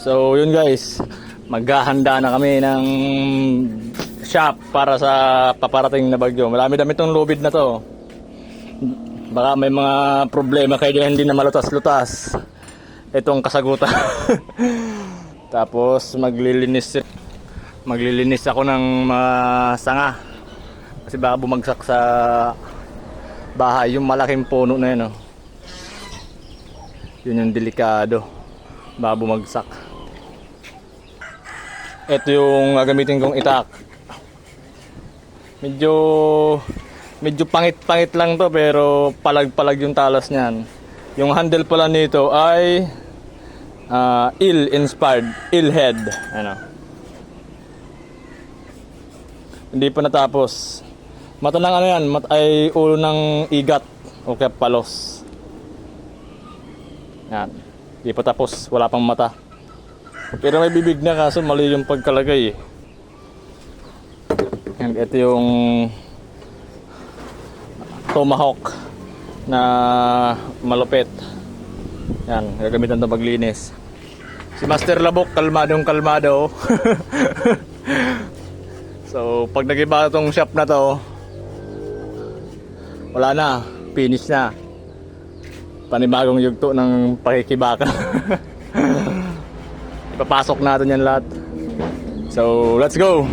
So yun guys, maghahanda na kami ng shop para sa paparating na bagyo. Marami dami itong lubid na to. Baka may mga problema kayo dyan, hindi na malutas-lutas. Itong kasagutan. Tapos maglilinis ako ng mga sanga. Kasi baka bumagsak sa bahay. Yung malaking puno na yun. Oh. Yun yung delikado. Baka bumagsak. Ito yung gagamitin kong itak. Medyo pangit-pangit lang to pero palag-palag yung talas niyan. Yung handle pala nito ay eel-inspired, eel head. Ano. Hindi pa natapos. Mata ng ano yan, ay ulo ng igat o kaya palos. Yan. Hindi pa tapos, wala pang mata. Pero may bibig na kaso mali yung pagkalagay eh. And ito yung tomahawk na malupit. Yan, gagamitan ito paglinis. Si Master Labok, kalmadong-kalmado. So, pag nagiba itong shop na to, wala na, finish na. Panibagong yugto ng pakikibaka. Ipapasok natin yan lahat. So, let's go!